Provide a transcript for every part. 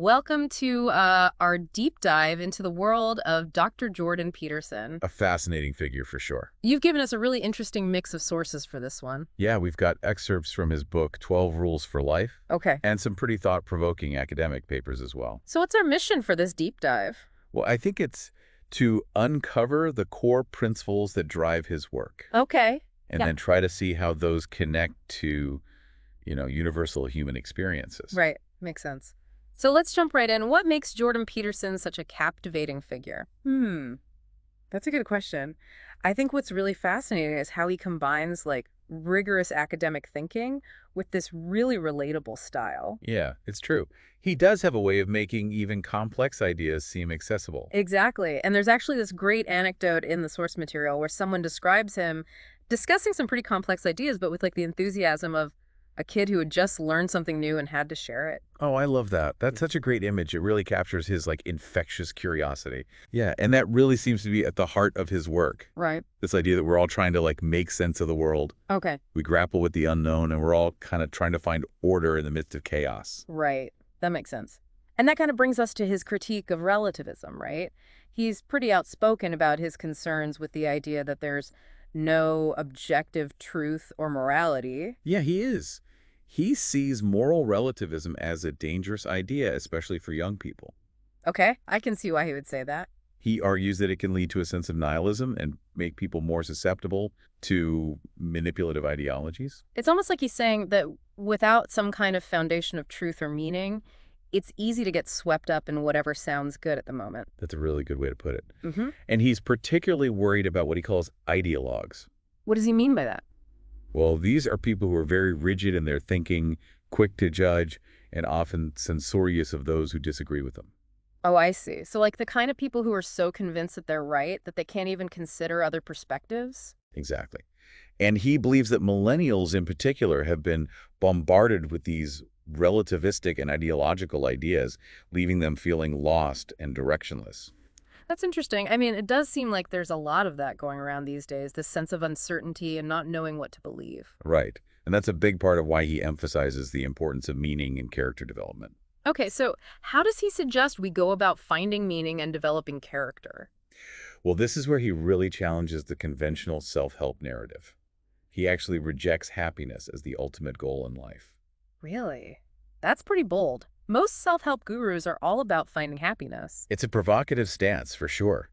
Welcome to our deep dive into the world of Dr. Jordan Peterson. A fascinating figure for sure. You've given us a really interesting mix of sources for this one. Yeah, we've got excerpts from his book, 12 Rules for Life, Okay. and some pretty thought-provoking academic papers as well. So what's our mission for this deep dive? Well, I think it's to uncover the core principles that drive his work, Okay. and Yeah. then try to see how those connect to, universal human experiences. Right. Makes sense. So let's jump right in. What makes Jordan Peterson such a captivating figure? That's a good question. I think what's really fascinating is how he combines rigorous academic thinking with this really relatable style. Yeah, it's true. He does have a way of making even complex ideas seem accessible. Exactly. And there's actually this great anecdote in the source material where someone describes him discussing some pretty complex ideas, but with the enthusiasm of a kid who had just learned something new and had to share it. Oh, I love that. That's such a great image. It really captures his infectious curiosity. Yeah, and that really seems to be at the heart of his work. Right. This idea that we're all trying to make sense of the world. Okay. We grapple with the unknown and we're all kind of trying to find order in the midst of chaos. Right. That makes sense. And that kind of brings us to his critique of relativism, right? He's pretty outspoken about his concerns with the idea that there's no objective truth or morality. Yeah, he is. He sees moral relativism as a dangerous idea, especially for young people. Okay, I can see why he would say that. He argues that it can lead to a sense of nihilism and make people more susceptible to manipulative ideologies. It's almost like he's saying that without some kind of foundation of truth or meaning, it's easy to get swept up in whatever sounds good at the moment. That's a really good way to put it. Mm-hmm. And he's particularly worried about what he calls ideologues. What does he mean by that? Well, these are people who are very rigid in their thinking, quick to judge, and often censorious of those who disagree with them. Oh, I see. So the kind of people who are so convinced that they're right that they can't even consider other perspectives? Exactly. And he believes that millennials in particular have been bombarded with these relativistic and ideological ideas, leaving them feeling lost and directionless. That's interesting. I mean, it does seem like there's a lot of that going around these days, this sense of uncertainty and not knowing what to believe. Right. And that's a big part of why he emphasizes the importance of meaning and character development. Okay, so how does he suggest we go about finding meaning and developing character? Well, this is where he really challenges the conventional self-help narrative. He actually rejects happiness as the ultimate goal in life. Really? That's pretty bold. Most self-help gurus are all about finding happiness. It's a provocative stance, for sure.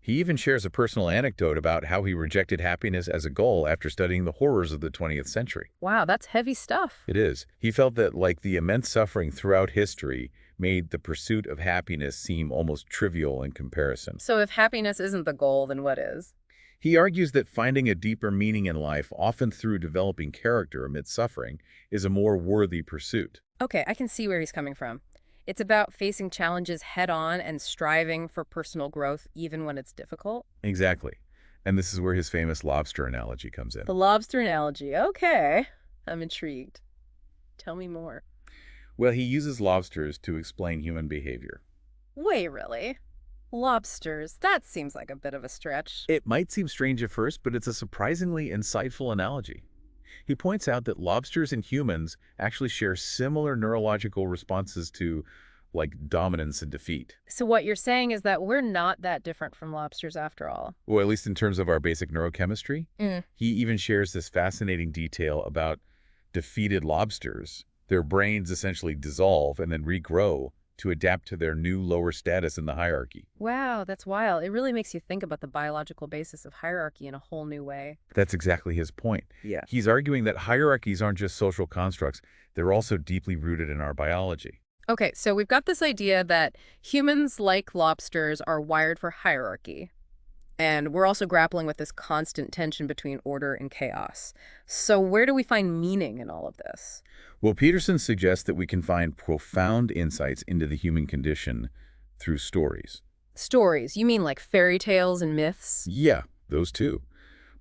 He even shares a personal anecdote about how he rejected happiness as a goal after studying the horrors of the 20th century. Wow, that's heavy stuff. It is. He felt that, the immense suffering throughout history made the pursuit of happiness seem almost trivial in comparison. So if happiness isn't the goal, then what is? He argues that finding a deeper meaning in life, often through developing character amid suffering, is a more worthy pursuit. Okay, I can see where he's coming from. It's about facing challenges head-on and striving for personal growth even when it's difficult. Exactly. And this is where his famous lobster analogy comes in. The lobster analogy. Okay, I'm intrigued. Tell me more. Well, he uses lobsters to explain human behavior. Wait, really? Lobsters? That seems like a bit of a stretch. It might seem strange at first, but it's a surprisingly insightful analogy. He points out that lobsters and humans actually share similar neurological responses to, dominance and defeat. So what you're saying is that we're not that different from lobsters after all. Well, at least in terms of our basic neurochemistry. Mm. He even shares this fascinating detail about defeated lobsters. Their brains essentially dissolve and then regrow to adapt to their new lower status in the hierarchy. Wow, that's wild. It really makes you think about the biological basis of hierarchy in a whole new way. That's exactly his point. Yeah. He's arguing that hierarchies aren't just social constructs, they're also deeply rooted in our biology. Okay, so we've got this idea that humans, like lobsters, are wired for hierarchy. And we're also grappling with this constant tension between order and chaos. So where do we find meaning in all of this? Well, Peterson suggests that we can find profound insights into the human condition through stories. Stories. You mean like fairy tales and myths? Yeah, those too.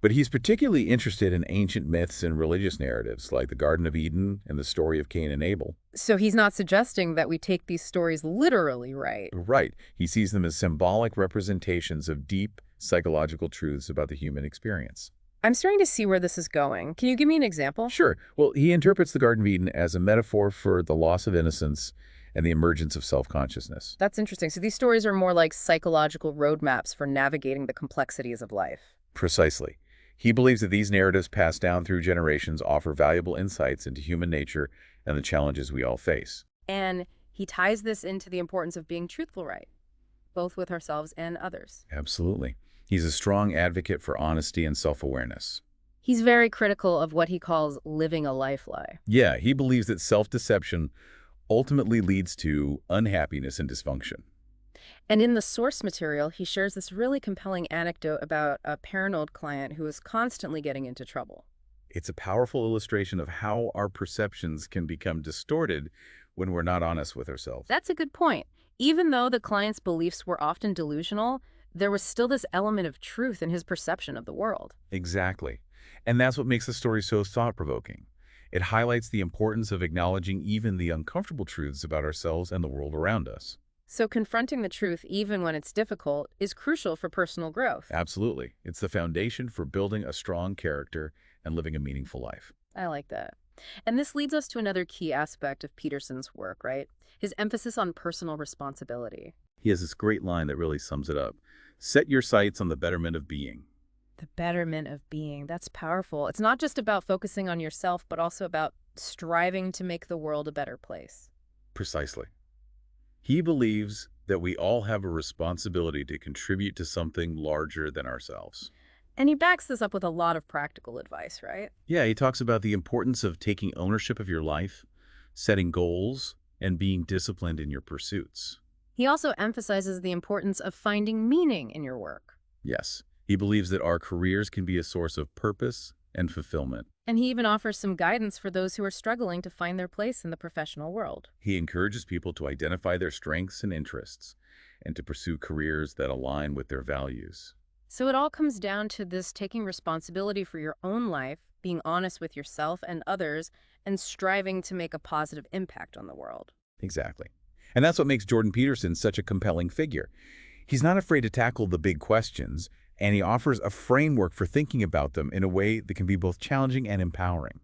But he's particularly interested in ancient myths and religious narratives like the Garden of Eden and the story of Cain and Abel. So he's not suggesting that we take these stories literally, right? Right. He sees them as symbolic representations of deep psychological truths about the human experience. I'm starting to see where this is going. Can you give me an example? Sure. Well, he interprets the Garden of Eden as a metaphor for the loss of innocence and the emergence of self-consciousness. That's interesting. So these stories are more like psychological roadmaps for navigating the complexities of life. Precisely. He believes that these narratives passed down through generations offer valuable insights into human nature and the challenges we all face. And he ties this into the importance of being truthful, right? Both with ourselves and others. Absolutely. He's a strong advocate for honesty and self-awareness. He's very critical of what he calls living a life lie. Yeah, he believes that self-deception ultimately leads to unhappiness and dysfunction. And in the source material, he shares this really compelling anecdote about a paranoid client who is constantly getting into trouble. It's a powerful illustration of how our perceptions can become distorted when we're not honest with ourselves. That's a good point. Even though the client's beliefs were often delusional, there was still this element of truth in his perception of the world. Exactly. And that's what makes the story so thought-provoking. It highlights the importance of acknowledging even the uncomfortable truths about ourselves and the world around us. So confronting the truth, even when it's difficult, is crucial for personal growth. Absolutely. It's the foundation for building a strong character and living a meaningful life. I like that. And this leads us to another key aspect of Peterson's work, right? His emphasis on personal responsibility. He has this great line that really sums it up. Set your sights on the betterment of being. The betterment of being. That's powerful. It's not just about focusing on yourself, but also about striving to make the world a better place. Precisely. He believes that we all have a responsibility to contribute to something larger than ourselves. And he backs this up with a lot of practical advice, right? Yeah, he talks about the importance of taking ownership of your life, setting goals, and being disciplined in your pursuits. He also emphasizes the importance of finding meaning in your work. Yes, he believes that our careers can be a source of purpose and fulfillment. And he even offers some guidance for those who are struggling to find their place in the professional world. He encourages people to identify their strengths and interests and to pursue careers that align with their values. So it all comes down to this taking responsibility for your own life, being honest with yourself and others, and striving to make a positive impact on the world. Exactly. And that's what makes Jordan Peterson such a compelling figure. He's not afraid to tackle the big questions, and he offers a framework for thinking about them in a way that can be both challenging and empowering.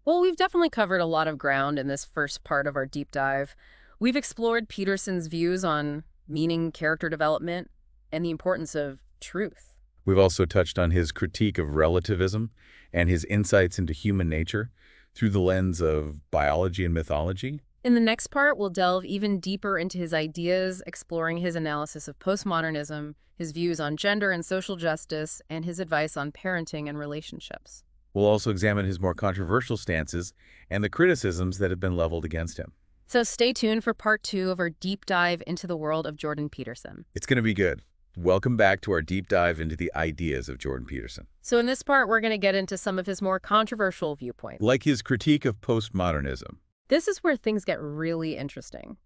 Well, we've definitely covered a lot of ground in this first part of our deep dive. We've explored Peterson's views on meaning, character development, and the importance of truth. We've also touched on his critique of relativism and his insights into human nature through the lens of biology and mythology. In the next part, we'll delve even deeper into his ideas, exploring his analysis of postmodernism, his views on gender and social justice, and his advice on parenting and relationships. We'll also examine his more controversial stances and the criticisms that have been leveled against him. So stay tuned for part 2 of our deep dive into the world of Jordan Peterson. It's going to be good. Welcome back to our deep dive into the ideas of Jordan Peterson. So in this part, we're going to get into some of his more controversial viewpoints. Like his critique of postmodernism. This is where things get really interesting.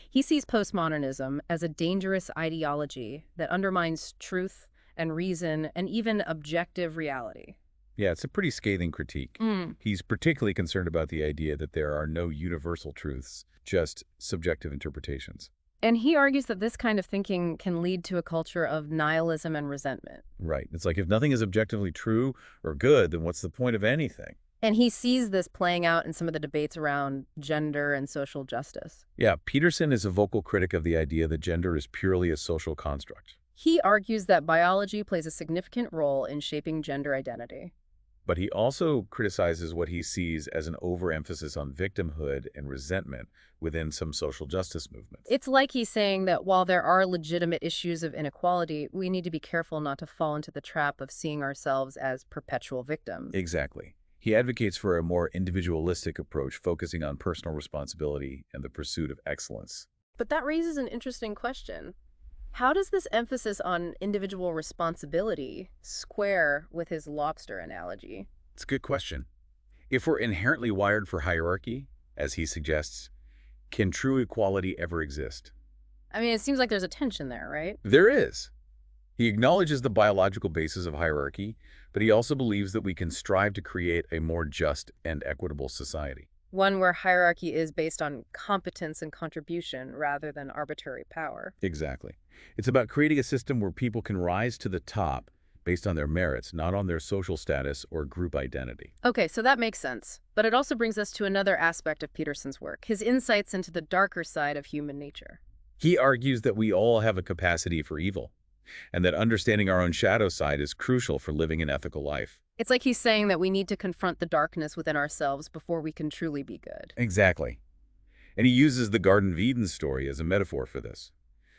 He sees postmodernism as a dangerous ideology that undermines truth and reason and even objective reality. Yeah, it's a pretty scathing critique. He's particularly concerned about the idea that there are no universal truths, just subjective interpretations. And he argues that this kind of thinking can lead to a culture of nihilism and resentment. Right. It's like if nothing is objectively true or good, then what's the point of anything? And he sees this playing out in some of the debates around gender and social justice. Yeah, Peterson is a vocal critic of the idea that gender is purely a social construct. He argues that biology plays a significant role in shaping gender identity. But he also criticizes what he sees as an overemphasis on victimhood and resentment within some social justice movements. It's like he's saying that while there are legitimate issues of inequality, we need to be careful not to fall into the trap of seeing ourselves as perpetual victims. Exactly. He advocates for a more individualistic approach, focusing on personal responsibility and the pursuit of excellence. But that raises an interesting question. How does this emphasis on individual responsibility square with his lobster analogy? It's a good question. If we're inherently wired for hierarchy, as he suggests, can true equality ever exist? I mean, it seems like there's a tension there, right? There is. He acknowledges the biological basis of hierarchy, but he also believes that we can strive to create a more just and equitable society. One where hierarchy is based on competence and contribution rather than arbitrary power. Exactly. It's about creating a system where people can rise to the top based on their merits, not on their social status or group identity. Okay, so that makes sense. But it also brings us to another aspect of Peterson's work, his insights into the darker side of human nature. He argues that we all have a capacity for evil, and that understanding our own shadow side is crucial for living an ethical life. It's like he's saying that we need to confront the darkness within ourselves before we can truly be good. Exactly. And he uses the Garden of Eden story as a metaphor for this.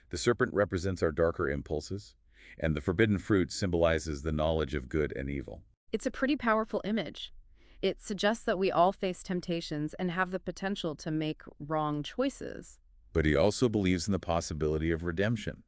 The serpent represents our darker impulses, and the forbidden fruit symbolizes the knowledge of good and evil. It's a pretty powerful image. It suggests that we all face temptations and have the potential to make wrong choices. But he also believes in the possibility of redemption,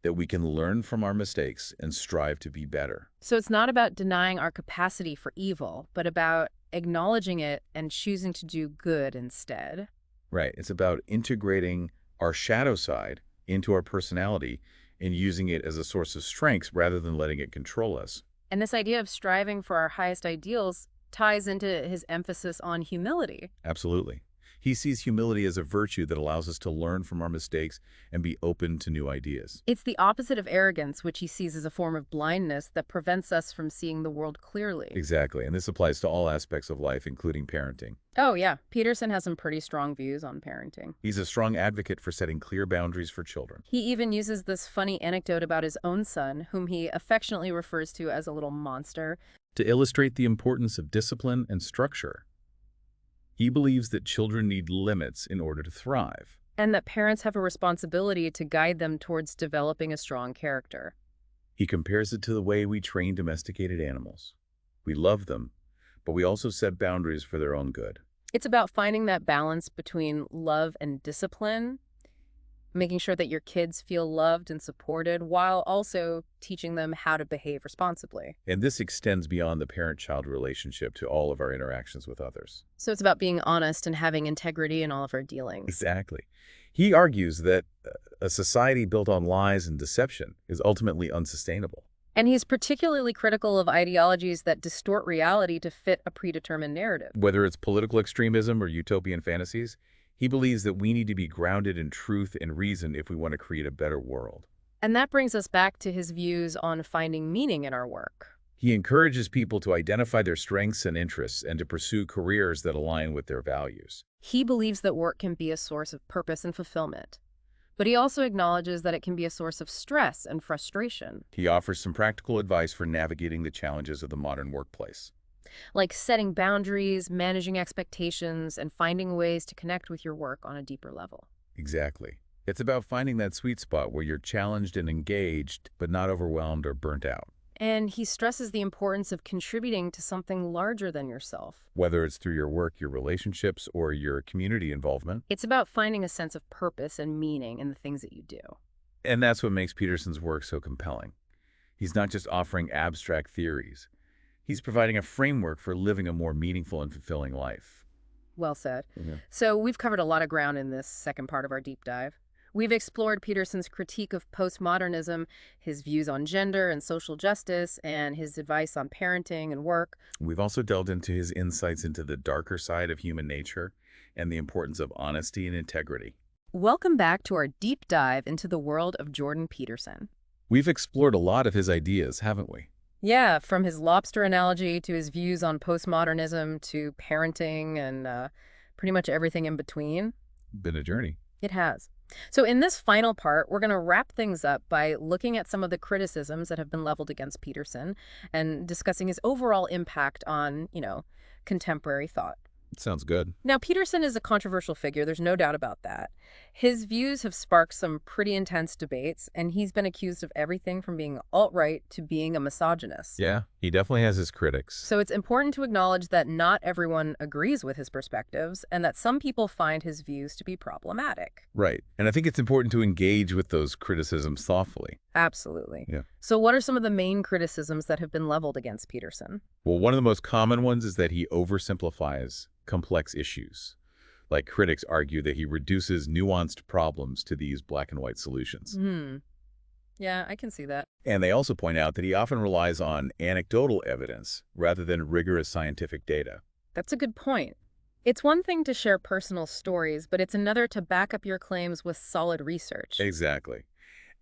that we can learn from our mistakes and strive to be better. So it's not about denying our capacity for evil, but about acknowledging it and choosing to do good instead. Right. It's about integrating our shadow side into our personality and using it as a source of strength rather than letting it control us. And this idea of striving for our highest ideals ties into his emphasis on humility. Absolutely. He sees humility as a virtue that allows us to learn from our mistakes and be open to new ideas. It's the opposite of arrogance, which he sees as a form of blindness that prevents us from seeing the world clearly. Exactly. And this applies to all aspects of life, including parenting. Oh, yeah. Peterson has some pretty strong views on parenting. He's a strong advocate for setting clear boundaries for children. He even uses this funny anecdote about his own son, whom he affectionately refers to as a little monster, to illustrate the importance of discipline and structure. He believes that children need limits in order to thrive. and that parents have a responsibility to guide them towards developing a strong character. He compares it to the way we train domesticated animals. We love them, but we also set boundaries for their own good. It's about finding that balance between love and discipline, making sure that your kids feel loved and supported while also teaching them how to behave responsibly. And this extends beyond the parent-child relationship to all of our interactions with others. So it's about being honest and having integrity in all of our dealings. Exactly. He argues that a society built on lies and deception is ultimately unsustainable. And he's particularly critical of ideologies that distort reality to fit a predetermined narrative. Whether it's political extremism or utopian fantasies, he believes that we need to be grounded in truth and reason if we want to create a better world. And that brings us back to his views on finding meaning in our work. He encourages people to identify their strengths and interests and to pursue careers that align with their values. He believes that work can be a source of purpose and fulfillment. But he also acknowledges that it can be a source of stress and frustration. He offers some practical advice for navigating the challenges of the modern workplace. Like setting boundaries, managing expectations, and finding ways to connect with your work on a deeper level. Exactly. It's about finding that sweet spot where you're challenged and engaged, but not overwhelmed or burnt out. And he stresses the importance of contributing to something larger than yourself. Whether it's through your work, your relationships, or your community involvement. It's about finding a sense of purpose and meaning in the things that you do. And that's what makes Peterson's work so compelling. He's not just offering abstract theories. He's providing a framework for living a more meaningful and fulfilling life. Well said. Yeah. So we've covered a lot of ground in this second part of our deep dive. We've explored Peterson's critique of postmodernism, his views on gender and social justice, and his advice on parenting and work. We've also delved into his insights into the darker side of human nature and the importance of honesty and integrity. Welcome back to our deep dive into the world of Jordan Peterson. We've explored a lot of his ideas, haven't we? Yeah, from his lobster analogy to his views on postmodernism to parenting and pretty much everything in between. Been a journey. It has. So in this final part, we're going to wrap things up by looking at some of the criticisms that have been leveled against Peterson and discussing his overall impact on, contemporary thought. Sounds good. Now, Peterson is a controversial figure. There's no doubt about that. His views have sparked some pretty intense debates, and he's been accused of everything from being alt-right to being a misogynist. Yeah, he definitely has his critics. So it's important to acknowledge that not everyone agrees with his perspectives and that some people find his views to be problematic. Right. And I think it's important to engage with those criticisms thoughtfully. Absolutely. Yeah. So what are some of the main criticisms that have been leveled against Peterson? Well, one of the most common ones is that he oversimplifies complex issues. Like critics argue that he reduces nuanced problems to these black and white solutions. Yeah, I can see that. And they also point out that he often relies on anecdotal evidence rather than rigorous scientific data. That's a good point. It's one thing to share personal stories, but it's another to back up your claims with solid research. Exactly.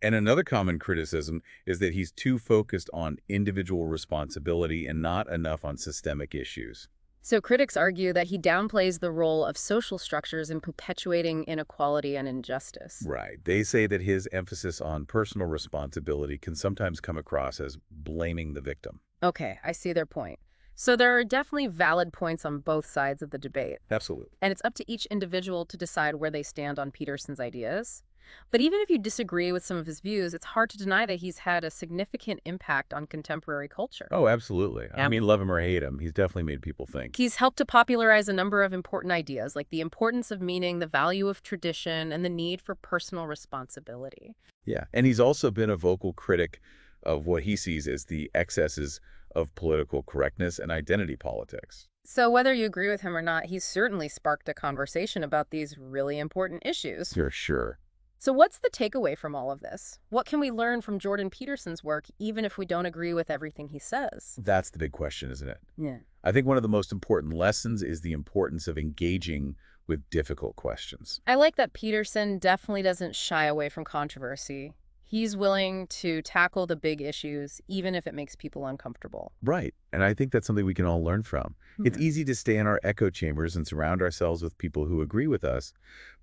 And another common criticism is that he's too focused on individual responsibility and not enough on systemic issues. So critics argue that he downplays the role of social structures in perpetuating inequality and injustice. Right. They say that his emphasis on personal responsibility can sometimes come across as blaming the victim. Okay, I see their point. So there are definitely valid points on both sides of the debate. Absolutely. And it's up to each individual to decide where they stand on Peterson's ideas. But even if you disagree with some of his views, it's hard to deny that he's had a significant impact on contemporary culture. Oh, absolutely. I Yeah. mean, love him or hate him, he's definitely made people think. He's helped to popularize a number of important ideas, like the importance of meaning, the value of tradition, and the need for personal responsibility. Yeah. And he's also been a vocal critic of what he sees as the excesses of political correctness and identity politics. So whether you agree with him or not, he's certainly sparked a conversation about these really important issues. For sure. So what's the takeaway from all of this? What can we learn from Jordan Peterson's work, even if we don't agree with everything he says? That's the big question, isn't it? Yeah. I think one of the most important lessons is the importance of engaging with difficult questions. I like that Peterson definitely doesn't shy away from controversy. He's willing to tackle the big issues, even if it makes people uncomfortable. Right. And I think that's something we can all learn from. It's Mhm. easy to stay in our echo chambers and surround ourselves with people who agree with us.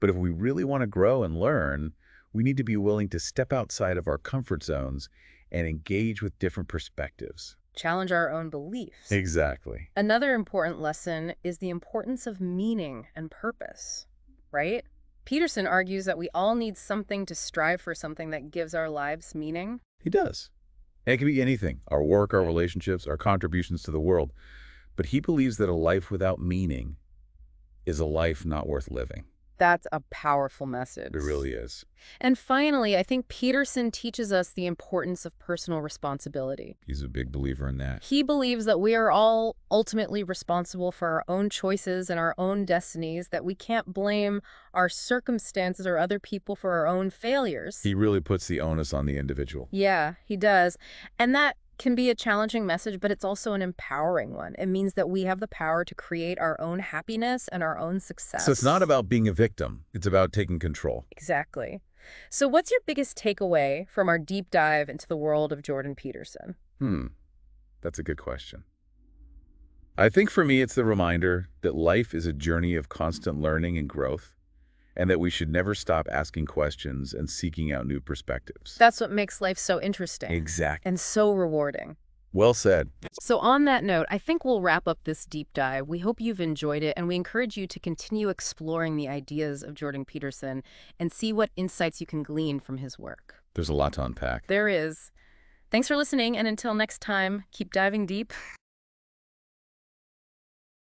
But if we really want to grow and learn, we need to be willing to step outside of our comfort zones and engage with different perspectives. Challenge our own beliefs. Exactly. Another important lesson is the importance of meaning and purpose, right? Peterson argues that we all need something to strive for, something that gives our lives meaning. He does. And it can be anything, our work, our relationships, our contributions to the world. But he believes that a life without meaning is a life not worth living. That's a powerful message. It really is. And finally, I think Peterson teaches us the importance of personal responsibility. He's a big believer in that. He believes that we are all ultimately responsible for our own choices and our own destinies, that we can't blame our circumstances or other people for our own failures. He really puts the onus on the individual. Yeah, he does. And that can be a challenging message, but it's also an empowering one. It means that we have the power to create our own happiness and our own success. So it's not about being a victim. It's about taking control. Exactly. So what's your biggest takeaway from our deep dive into the world of Jordan Peterson? That's a good question. I think for me, it's the reminder that life is a journey of constant learning and growth, and that we should never stop asking questions and seeking out new perspectives. That's what makes life so interesting. Exactly. And so rewarding. Well said. So on that note, I think we'll wrap up this deep dive. We hope you've enjoyed it, and we encourage you to continue exploring the ideas of Jordan Peterson and see what insights you can glean from his work. There's a lot to unpack. There is. Thanks for listening, and until next time, keep diving deep.